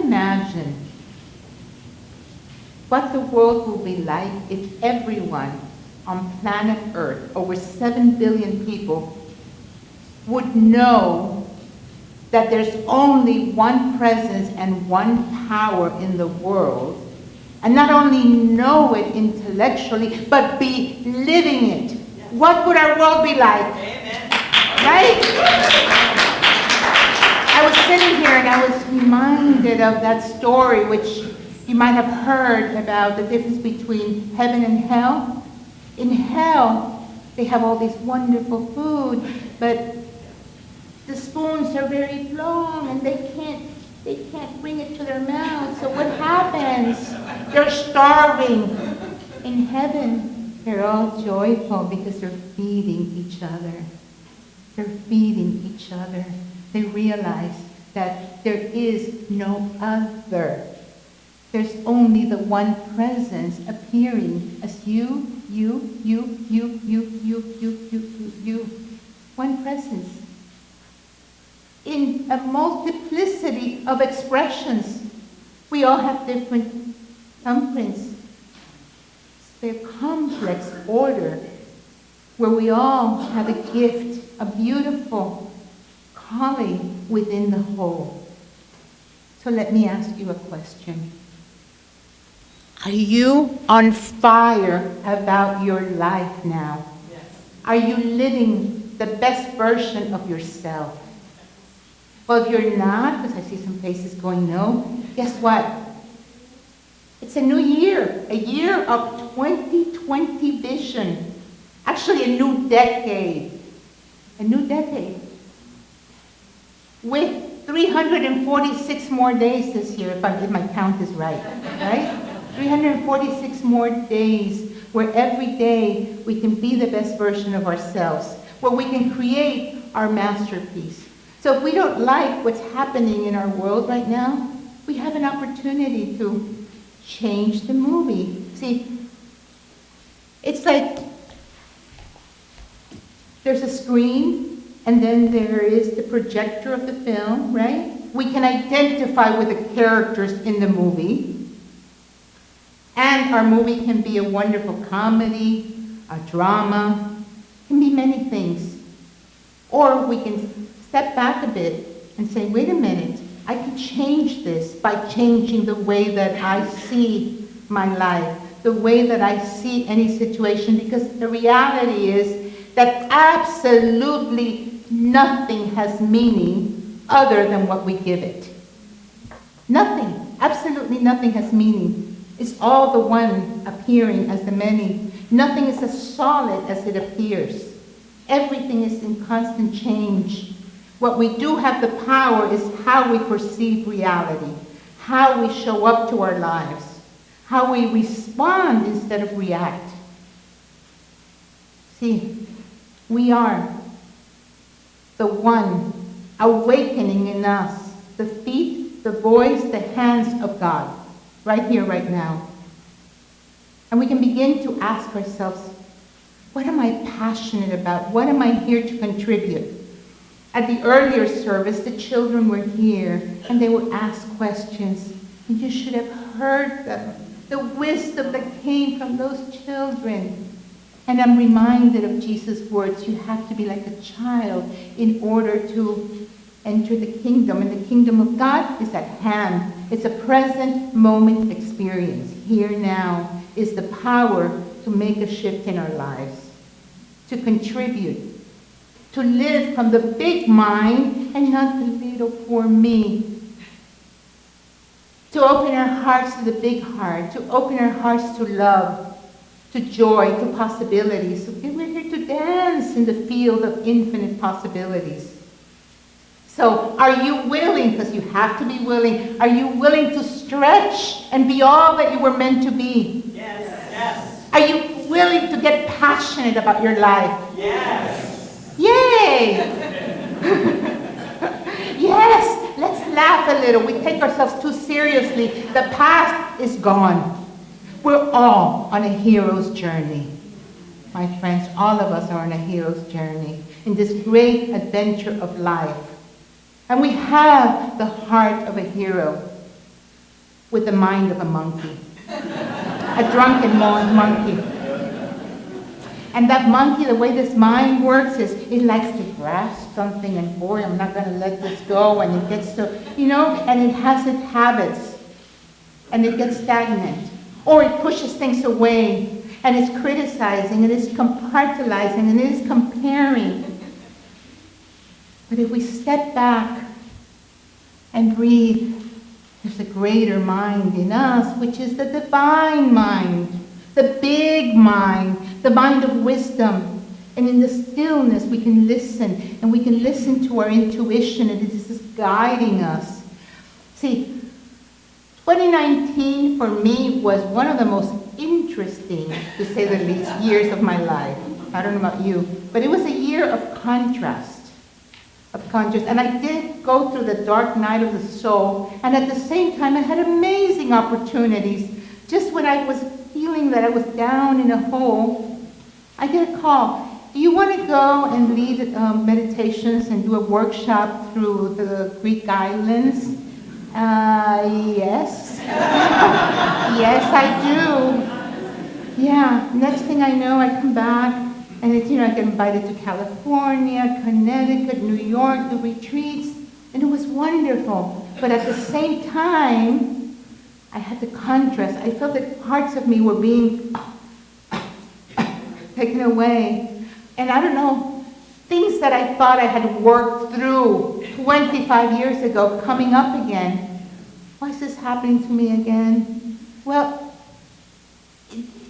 imagine what the world will be like if everyone on planet Earth, over 7 billion people, would know that there's only one presence and one power in the world, and not only know it intellectually, but be living it? What would our world be like? Amen. Right? I was sitting here and I was reminded of that story, which you might have heard about the difference between heaven and hell. In hell, they have all this wonderful food, but the spoons are very long and they can't bring it to their mouths. So what happens? They're starving. In heaven, they're all joyful because they're feeding each other. They're feeding each other. They realize that there is no other. There's only the one presence appearing as you. One presence. In a multiplicity of expressions. We all have different thumbprints. They're complex order where we all have a gift, a beautiful calling within the whole. So let me ask you a question. Are you on fire about your life now? Yes. Are you living the best version of yourself? Well, if you're not, because I see some faces going no, guess what? It's a new year, a year of 2020 vision. Actually, a new decade. A new decade. With 346 more days this year, if my count is right, right? 346 more days where every day we can be the best version of ourselves, where we can create our masterpiece. So if we don't like what's happening in our world right now, we have an opportunity to change the movie. See, it's like there's a screen and then there is the projector of the film, right? We can identify with the characters in the movie. And our movie can be a wonderful comedy, a drama, can be many things. Or we can step back a bit and say, wait a minute, I can change this by changing the way that I see my life, the way that I see any situation, because the reality is that absolutely nothing has meaning other than what we give it. Nothing, absolutely nothing has meaning. It's all the one appearing as the many. Nothing is as solid as it appears. Everything is in constant change. What we do have the power is how we perceive reality, how we show up to our lives, how we respond instead of react. See, we are the one awakening in us, the feet, the voice, the hands of God, right here, right now. And we can begin to ask ourselves, what am I passionate about? What am I here to contribute? At the earlier service, the children were here, and they would ask questions, and you should have heard them, the wisdom that came from those children. And I'm reminded of Jesus' words, you have to be like a child in order to enter the kingdom. And the kingdom of God is at hand. It's a present moment experience. Here now is the power to make a shift in our lives, to contribute, to live from the big mind and not the little poor me. To open our hearts to the big heart, to open our hearts to love, to joy, to possibilities. So we're here to dance in the field of infinite possibilities. So are you willing, because you have to be willing, are you willing to stretch and be all that you were meant to be? Yes. Yes. Are you willing to get passionate about your life? Yes. Yay! Yes, let's laugh a little. We take ourselves too seriously. The past is gone. We're all on a hero's journey. My friends, all of us are on a hero's journey in this great adventure of life. And we have the heart of a hero. with the mind of a monkey, a drunken monkey. And that monkey, the way this mind works is it likes to grasp something and boy, I'm not going to let this go. And it gets to, and it has its habits. And it gets stagnant. Or it pushes things away and it's criticizing and it's compartmentalizing and it is comparing. But if we step back and breathe, there's a greater mind in us, which is the divine mind, the big mind, the mind of wisdom. And in the stillness, we can listen, and we can listen to our intuition, and it is just guiding us. See, 2019 for me was one of the most interesting, to say the least, years of my life. I don't know about you, but it was a year of contrast. And I did go through the dark night of the soul, and at the same time I had amazing opportunities. Just when I was feeling that I was down in a hole, I get a call. Do you want to go and lead meditations and do a workshop through the Greek islands? Yes. Yes, I do. Yeah, next thing I know, I come back. And it's, I get invited to California, Connecticut, New York, the retreats, and it was wonderful. But at the same time, I had the contrast. I felt that parts of me were being taken away. And I don't know, things that I thought I had worked through 25 years ago coming up again. Why is this happening to me again? Well,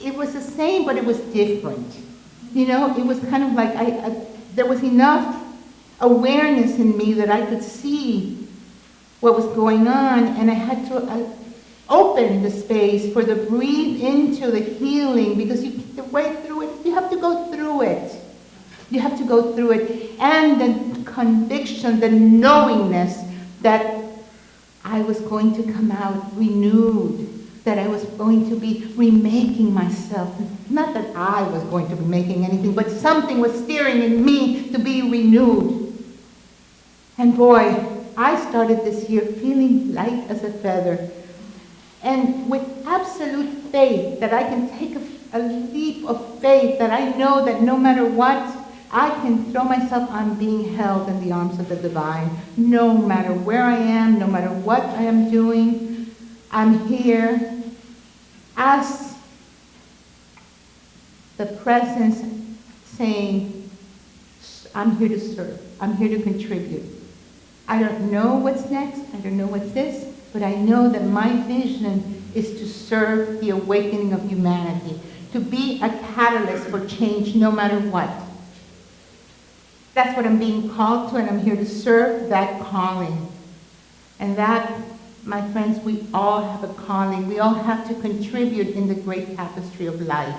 it was the same, but it was different. It was kind of like there was enough awareness in me that I could see what was going on, and I had to open the space for the breathe into the healing, because the way through it, you have to go through it. You have to go through it, and the conviction, the knowingness that I was going to come out renewed, that I was going to be remaking myself. Not that I was going to be making anything, but something was steering in me to be renewed. And boy, I started this year feeling light as a feather. And with absolute faith that I can take a leap of faith, that I know that no matter what, I can throw myself on being held in the arms of the divine. No matter where I am, no matter what I am doing, I'm here as the presence saying, I'm here to serve. I'm here to contribute. I don't know what's next. I don't know what's this. But I know that my vision is to serve the awakening of humanity, to be a catalyst for change no matter what. That's what I'm being called to, and I'm here to serve that calling. And that, my friends, we all have a calling. We all have to contribute in the great tapestry of life.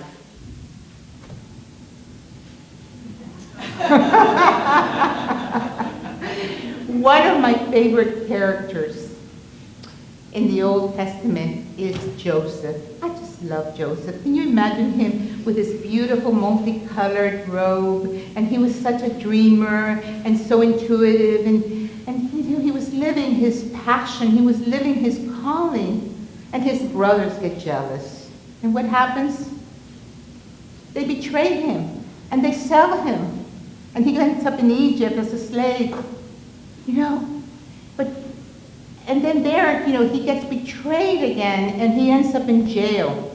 One of my favorite characters in the Old Testament is Joseph. I just love Joseph. Can you imagine him with his beautiful multicolored robe? And he was such a dreamer and so intuitive, and he was living his passion. He was living his calling. And his brothers get jealous. And what happens? They betray him and they sell him. And he ends up in Egypt as a slave. And then there, he gets betrayed again, and he ends up in jail.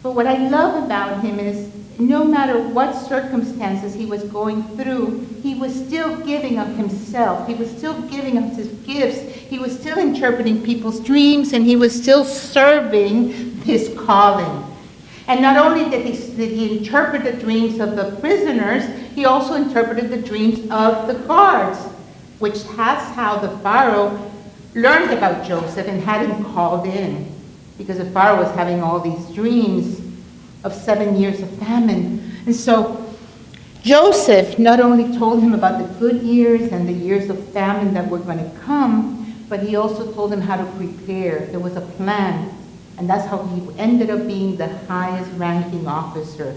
But what I love about him is, no matter what circumstances he was going through, he was still giving of himself. He was still giving of his gifts. He was still interpreting people's dreams, and he was still serving his calling. And not only did he interpret the dreams of the prisoners, he also interpreted the dreams of the guards, which has how the Pharaoh learned about Joseph and had him called in, because the Pharaoh was having all these dreams of 7 years of famine. And so Joseph not only told him about the good years and the years of famine that were going to come, but he also told him how to prepare. There was a plan, and that's how he ended up being the highest ranking officer.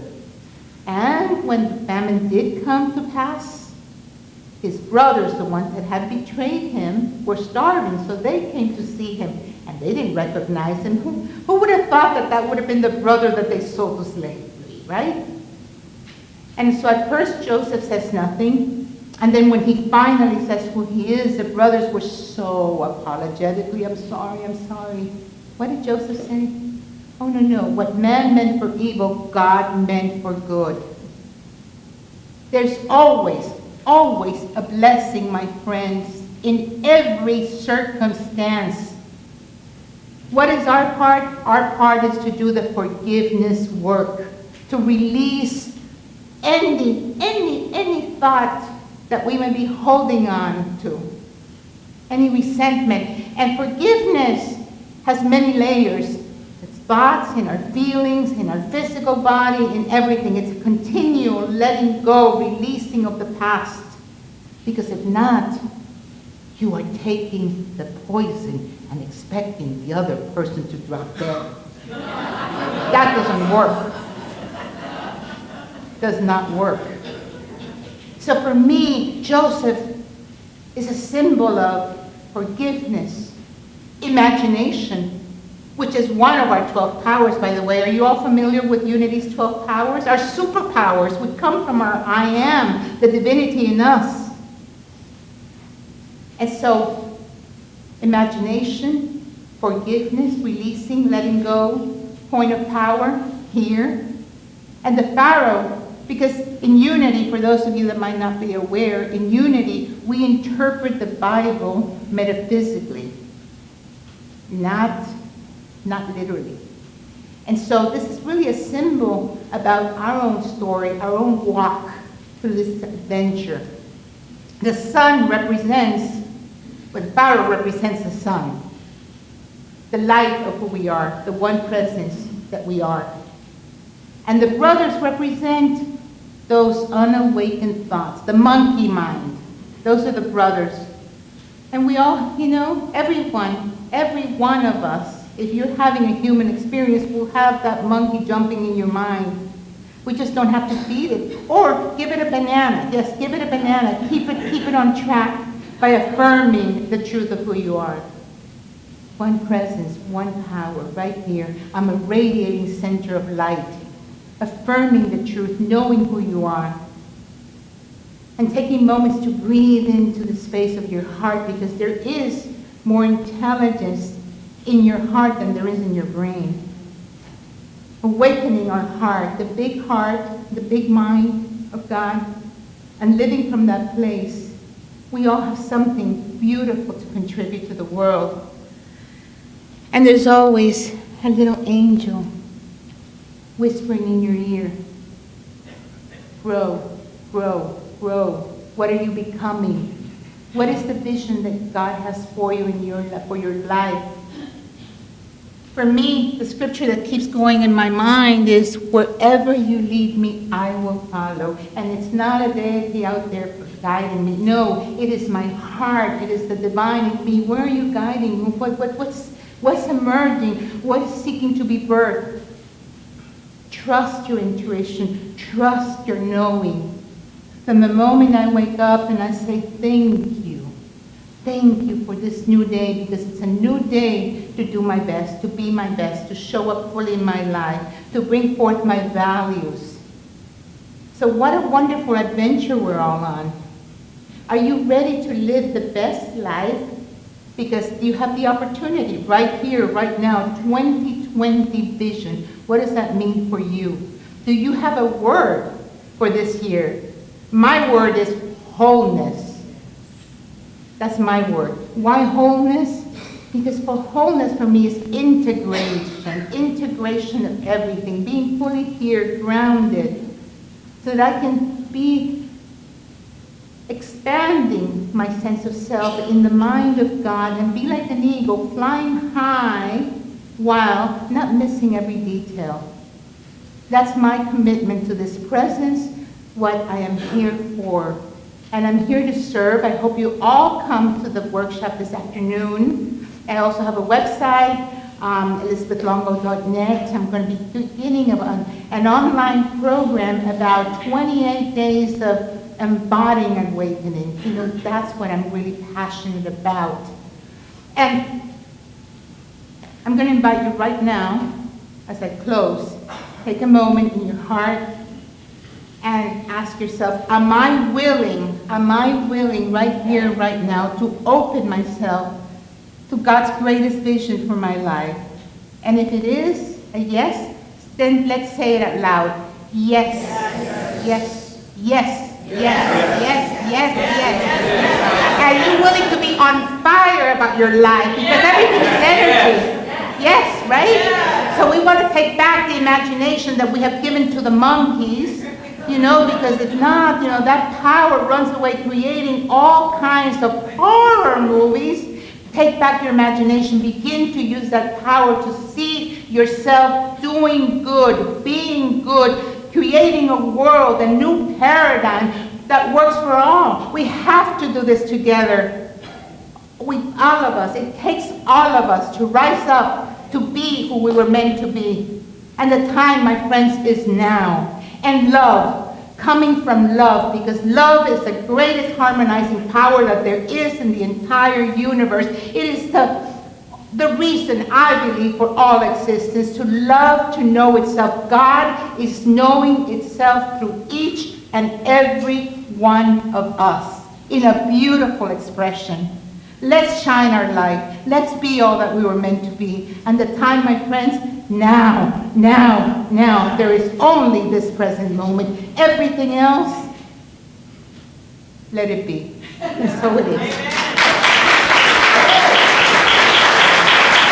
And when the famine did come to pass, his brothers, the ones that had betrayed him, were starving, so they came to see him. And they didn't recognize him. Who would have thought that that would have been the brother that they sold to slavery, right? And so at first Joseph says nothing. And then when he finally says who he is, the brothers were so apologetically, I'm sorry, I'm sorry. What did Joseph say? Oh, no, no. What man meant for evil, God meant for good. There's always, always a blessing, my friends, in every circumstance. What is our part? Our part is to do the forgiveness work, to release any thought that we may be holding on to, any resentment. And forgiveness has many layers. It's thoughts, in our feelings, in our physical body, in everything. It's a continual letting go, releasing of the past. Because if not, you are taking the poison and expecting the other person to drop dead. That doesn't work. Does not work. So for me, Joseph is a symbol of forgiveness, imagination, which is one of our 12 powers, by the way. Are you all familiar with Unity's 12 powers? Our superpowers would come from our I am, the divinity in us. And so, imagination, forgiveness, releasing, letting go, point of power, here. And the Pharaoh, because in Unity, for those of you that might not be aware, in Unity, we interpret the Bible metaphysically, not literally. And so this is really a symbol about our own story, our own walk through this adventure. The sun represents, the Pharaoh represents the sun, the light of who we are, the one presence that we are. And the brothers represent those unawakened thoughts, the monkey mind. Those are the brothers. And we all, every one of us, if you're having a human experience, will have that monkey jumping in your mind. We just don't have to feed it. Or give it a banana. Yes, give it a banana. Keep it on track by affirming the truth of who you are. One presence, one power, right here. I'm a radiating center of light. Affirming the truth, knowing who you are. And taking moments to breathe into the space of your heart, because there is more intelligence in your heart than there is in your brain. Awakening our heart, the big mind of God, and living from that place. We all have something beautiful to contribute to the world. And there's always a little angel whispering in your ear. Grow, grow, grow. What are you becoming? What is the vision that God has for you for your life? For me, the scripture that keeps going in my mind is, wherever you lead me, I will follow. And it's not a deity out there guiding me. No, it is my heart. It is the divine in me. Where are you guiding me? What's emerging? What is seeking to be birthed? Trust your intuition. Trust your knowing. From the moment I wake up and I say, thank you. Thank you for this new day, because it's a new day to do my best, to be my best, to show up fully in my life, to bring forth my values. So what a wonderful adventure we're all on. Are you ready to live the best life? Because you have the opportunity right here, right now, 2020 vision. What does that mean for you? Do you have a word for this year? My word is wholeness. That's my word. Why wholeness? Because for wholeness for me is integration of everything, being fully here, grounded, so that I can be expanding my sense of self in the mind of God and be like an eagle flying high while not missing every detail. That's my commitment to this presence, what I am here for. And I'm here to serve. I hope you all come to the workshop this afternoon. I also have a website, elizabethlongo.net. I'm going to be beginning of an online program about 28 days of embodying awakening. That's what I'm really passionate about. And I'm going to invite you right now, as I close, take a moment in your heart and ask yourself, am I willing right here, right now, to open myself to God's greatest vision for my life? And if it is a yes, then let's say it out loud. Yes, yes, yes, yes, yes, yes, yes. Are you willing to be on fire about your life? Because everything is energy. Yes, right? So we want to take back the imagination that we have given to the monkeys, because if not, that power runs away creating all kinds of horror movies. Take back your imagination. Begin to use that power to see yourself doing good, being good, creating a world, a new paradigm that works for all. We have to do this together. All of us. It takes all of us to rise up to be who we were meant to be. And the time, my friends, is now. And love, coming from love, because love is the greatest harmonizing power that there is in the entire universe. It is the reason, I believe, for all existence, to love, to know itself. God is knowing itself through each and every one of us in a beautiful expression. Let's shine our light. Let's be all that we were meant to be. And the time, my friends, now, now, now. There is only this present moment. Everything else, let it be. And so it is.